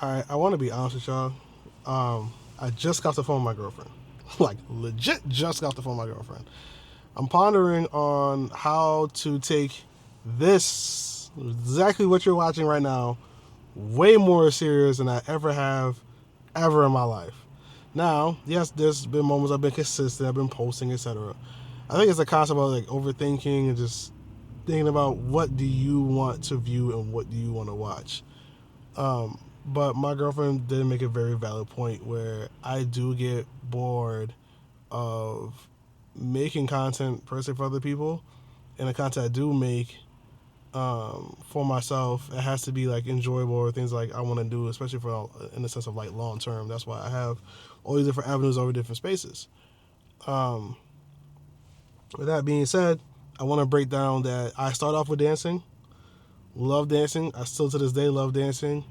I want to be honest with y'all. I just got the phone with my girlfriend. Like, legit just got the phone with my girlfriend. I'm pondering on how to take this, exactly what you're watching right now, way more serious than I ever have, ever in my life. Now, yes, there's been moments I've been consistent, I've been posting, etc. I think it's a concept of like overthinking and just thinking about what do you want to view and what do you want to watch. But my girlfriend did make a very valid point where I do get bored of making content per se for other people, and the content I do make for myself, it has to be like enjoyable or things like I want to do, especially for in the sense of like long term. That's why I have all these different avenues over different spaces. Um, with that being said, I want to break down that I start off with dancing, love dancing. I still to this day love dancing.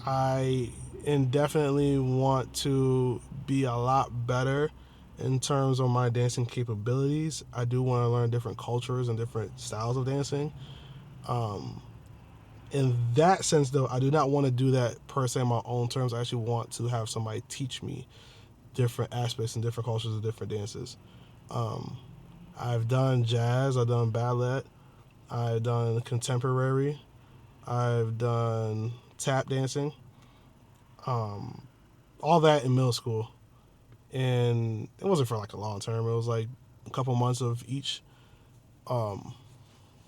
I indefinitely want to be a lot better in terms of my dancing capabilities. I do want to learn different cultures and different styles of dancing. Um, in that sense, though, I do not want to do that per se on my own terms. I actually want to have somebody teach me different aspects and different cultures of different dances. Um, I've done jazz, I've done ballet, I've done contemporary, I've done tap dancing, um, all that in middle school. And it wasn't for like a long term, it was like a couple months of each. Um,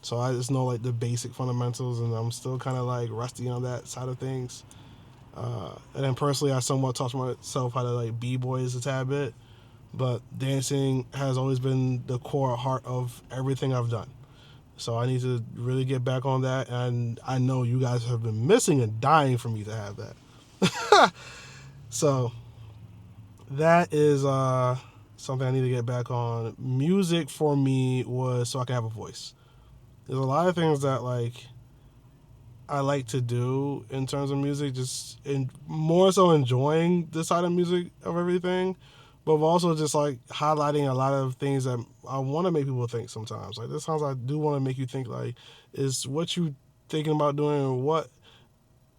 so I just know like the basic fundamentals, and I'm still kind of like rusty on that side of things. And then personally, I somewhat taught myself how to like b-boys a tad bit, but dancing has always been the core heart of everything I've done. So I need to really get back on that, and I know you guys have been missing and dying for me to have that. So that is something I need to get back on. Music for me was so I can have a voice. There's a lot of things that like I like to do in terms of music, just in more so enjoying the side of music of everything, but also just like highlighting a lot of things that I want to make people think sometimes. Like this sounds, I do want to make you think like, is what you thinking about doing or what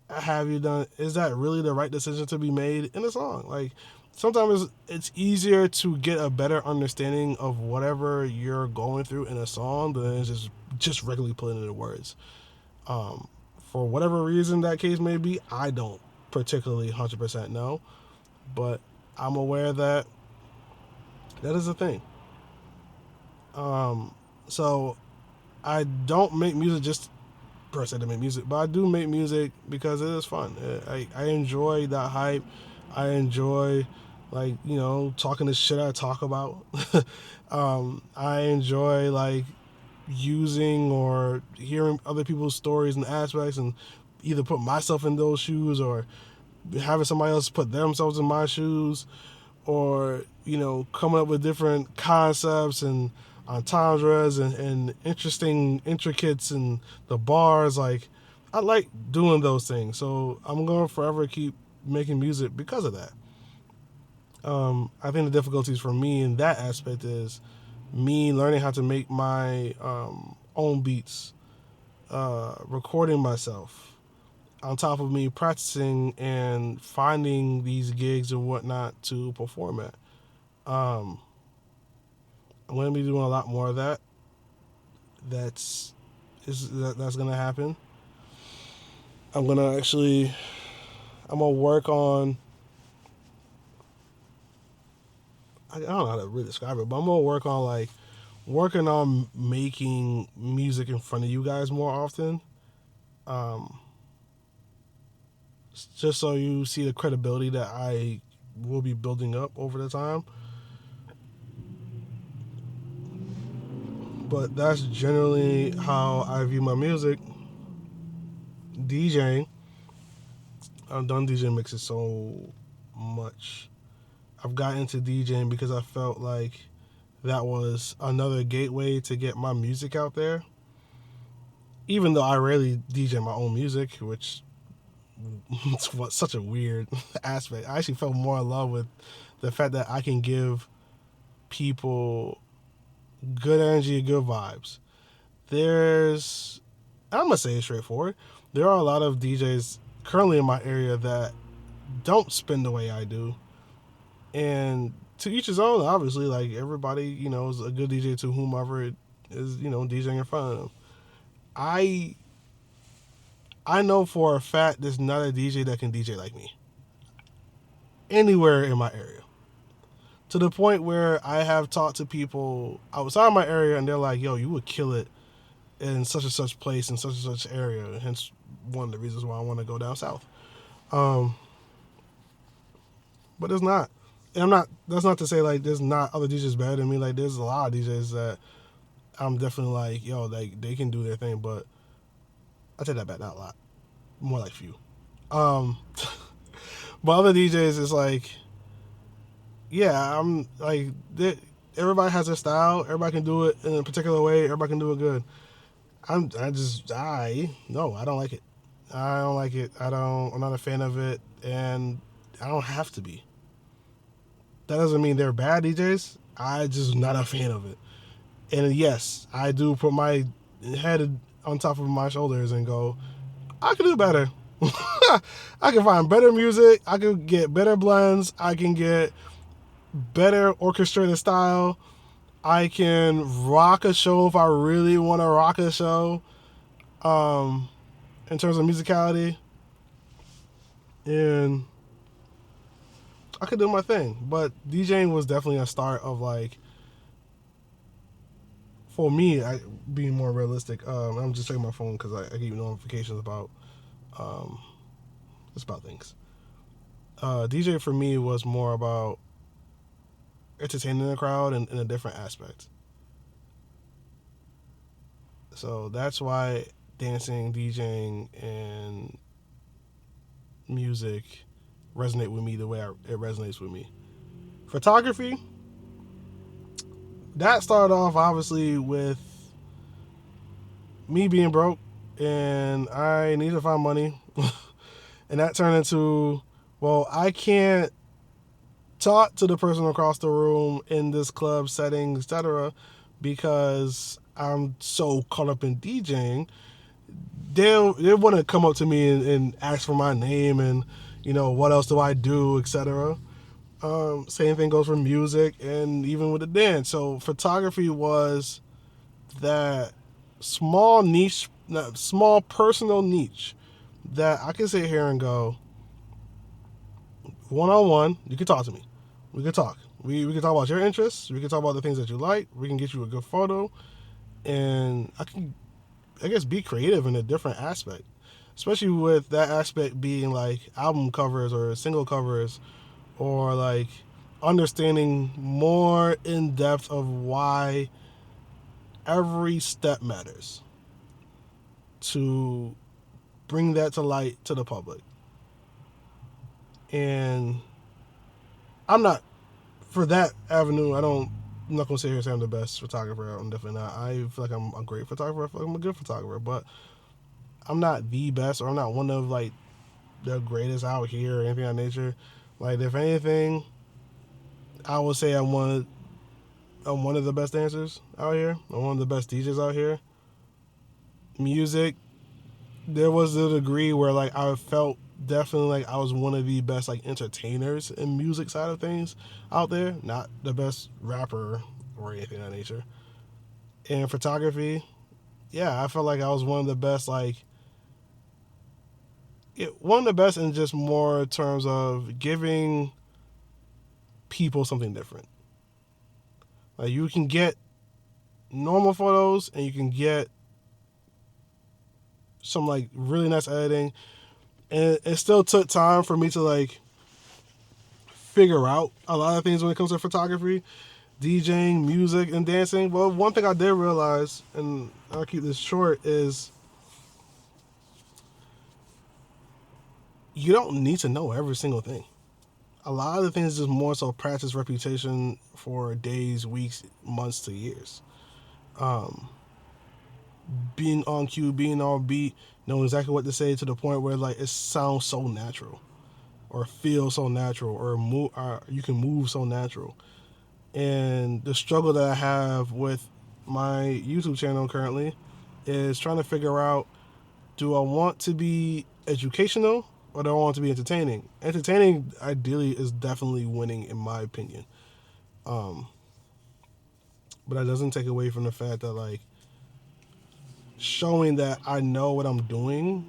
have you done, is that really the right decision to be made in a song? Like sometimes it's easier to get a better understanding of whatever you're going through in a song than just regularly putting it into words. Um, for whatever reason that case may be, I don't particularly 100% know, but I'm aware that that is a thing. Um, so I don't make music just per se to make music, but I do make music because it is fun. I enjoy that hype. I enjoy like talking the shit I talk about. I enjoy like using or hearing other people's stories and aspects and either put myself in those shoes or having somebody else put themselves in my shoes or coming up with different concepts and entendres and interesting intricates and the bars. Like I like doing those things, so I'm going to forever keep making music because of that. I think the difficulties for me in that aspect is me learning how to make my own beats, recording myself, on top of me practicing and finding these gigs and whatnot to perform at. Um, I'm going to be doing a lot more of that. That's going to happen. I'm going to actually I'm going to work on, I don't know how to really describe it, but I'm going to work on like working on making music in front of you guys more often. Um, just so you see the credibility that I will be building up over the time. But that's generally how I view my music. DJing, I've done DJ mixes so much. I've got into DJing because I felt like that was another gateway to get my music out there. Even though I rarely DJ my own music, which is what such a weird aspect. I actually fell more in love with the fact that I can give people good energy, good vibes. There's, I'm gonna say it straightforward. There are a lot of DJs currently in my area that don't spin the way I do. And to each his own, obviously. Like, everybody, is a good DJ to whomever it is, DJing in front of them. I know for a fact there's not a DJ that can DJ like me anywhere in my area. To the point where I have talked to people outside my area, and they're like, "Yo, you would kill it in such and such place in such and such area." Hence, one of the reasons why I want to go down south. Um, but there's not. And I'm not. That's not to say like there's not other DJs better than me. Like, there's a lot of DJs that I'm definitely like, yo, like they can do their thing. But I take that back, not a lot, more like few. Um, but other DJs is like, yeah, I'm like, everybody has their style. Everybody can do it in a particular way. Everybody can do it good. I don't like it. I don't like it. I'm not a fan of it, and I don't have to be. That doesn't mean they're bad DJs. I just not a fan of it. And yes, I do put my head on top of my shoulders and go, I can do better. I can find better music. I can get better blends. I can get better orchestrated style. I can rock a show if I really want to rock a show. In terms of musicality, and I could do my thing. But DJing was definitely a start of like, for me, being more realistic. I'm just checking my phone because I get notifications about just about things. DJ for me was more about entertaining the crowd in a different aspect. So that's why dancing, DJing, and music resonate with me the way it resonates with me. Photography, that started off obviously with me being broke and I needed to find money. And that turned into, well, I can't talk to the person across the room in this club setting, etc., because I'm so caught up in DJing. They'll want to come up to me and ask for my name and, what else do I do, etc. Same thing goes for music and even with the dance. So photography was that small niche, that small personal niche that I can sit here and go, one-on-one, you can talk to me. We can talk. We can talk about your interests. We can talk about the things that you like. We can get you a good photo. And I guess, be creative in a different aspect. Especially with that aspect being like album covers or single covers, or like understanding more in depth of why every step matters to bring that to light to the public. And I'm not, for that avenue, I'm not gonna sit here and say I'm the best photographer. I'm definitely not. I feel like I'm a great photographer. I feel like I'm a good photographer, but I'm not the best, or I'm not one of like the greatest out here or anything of that nature. Like, if anything, I would say I'm one of the best dancers out here. I'm one of the best DJs out here. Music, there was a degree where like I felt definitely like I was one of the best like entertainers in music side of things out there. Not the best rapper or anything of that nature. And photography, yeah, I felt like I was one of the best one of the best in just more terms of giving people something different. Like, you can get normal photos and you can get some like really nice editing, and it still took time for me to like figure out a lot of things when it comes to photography, DJing, music, and dancing. Well, one thing I did realize, and I'll keep this short, is you don't need to know every single thing. A lot of the things is just more so practice reputation for days, weeks, months to years. Being on cue, being on beat, knowing exactly what to say to the point where like it sounds so natural, or feels so natural, or you can move so natural. And the struggle that I have with my YouTube channel currently is trying to figure out, do I want to be educational or don't want to be entertaining. Entertaining, ideally, is definitely winning, in my opinion. Um, but that doesn't take away from the fact that, like, showing that I know what I'm doing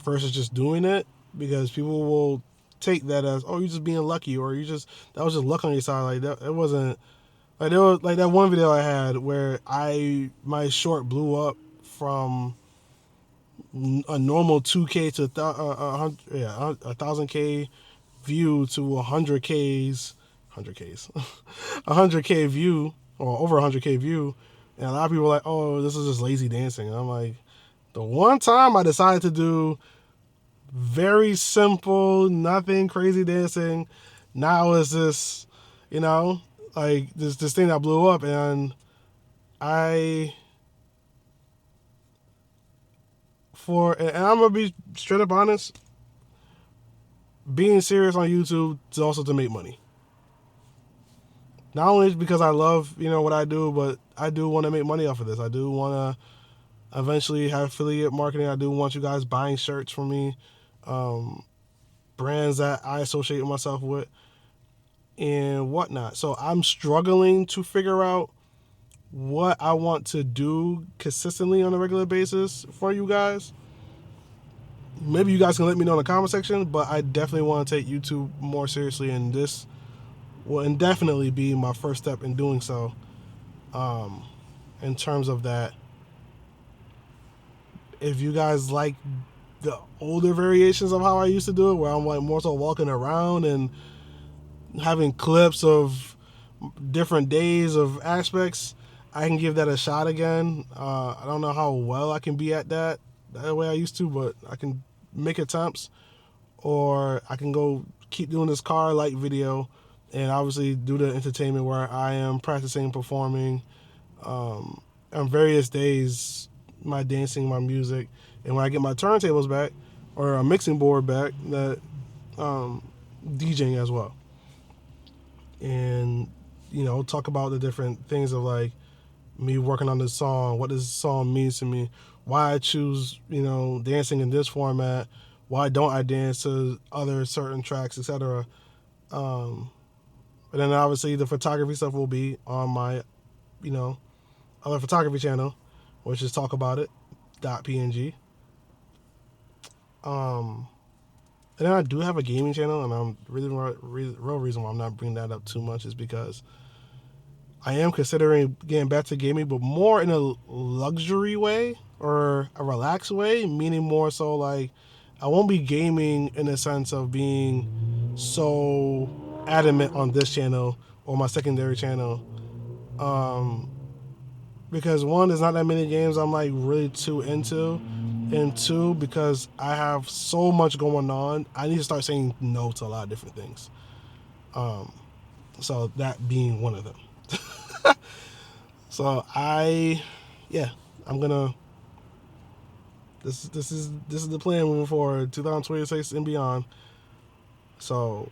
versus just doing it, because people will take that as, oh, you're just being lucky, or you just, that was just luck on your side. Like, that, it wasn't. Like, there was, like, that one video I had where my short blew up from a normal 2K to a 1,000K view to 100Ks, 100Ks, 100K view, or over 100K view, and a lot of people were like, "Oh, this is just lazy dancing." And I'm like, the one time I decided to do very simple, nothing crazy dancing, now is this, you know, like this thing that blew up, and I and I'm gonna be straight up honest, being serious on YouTube is also to make money. Not only because I love, what I do, but I do want to make money off of this. I do want to eventually have affiliate marketing. I do want you guys buying shirts from me, um, brands that I associate myself with, and whatnot. So I'm struggling to figure out what I want to do consistently on a regular basis for you guys. Maybe you guys can let me know in the comment section, but I definitely want to take YouTube more seriously, and this will indefinitely be my first step in doing so. In terms of that, if you guys like the older variations of how I used to do it, where I'm like more so walking around and having clips of different days of aspects, I can give that a shot again. I don't know how well I can be at that way I used to, but I can make attempts, or I can go keep doing this car light video and obviously do the entertainment where I am practicing, performing, on various days, my dancing, my music, and when I get my turntables back or a mixing board back, that DJing as well, and talk about the different things of like me working on this song, what this song means to me, why I choose dancing in this format, why don't I dance to other certain tracks, etc. And then obviously the photography stuff will be on my you know other photography channel, which is talk about it .png. Um, and then I do have a gaming channel, and I'm really real reason why I'm not bringing that up too much is because I am considering getting back to gaming, but more in a luxury way or a relaxed way, meaning more so like I won't be gaming in the sense of being so adamant on this channel or my secondary channel. Because one, there's not that many games I'm like really too into, and two, because I have so much going on, I need to start saying no to a lot of different things. So that being one of them. So yeah, I'm gonna. This is the plan moving forward, 2026 and beyond. So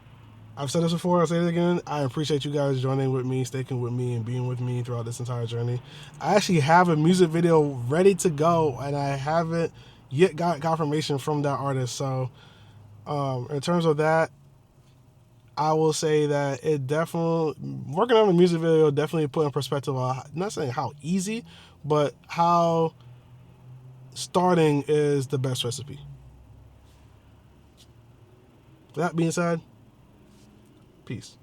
I've said this before, I'll say it again. I appreciate you guys joining with me, sticking with me, and being with me throughout this entire journey. I actually have a music video ready to go, and I haven't yet got confirmation from that artist. So, in terms of that, I will say that it definitely, working on a music video definitely put in perspective, not saying how easy, but how starting is the best recipe. That being said, peace.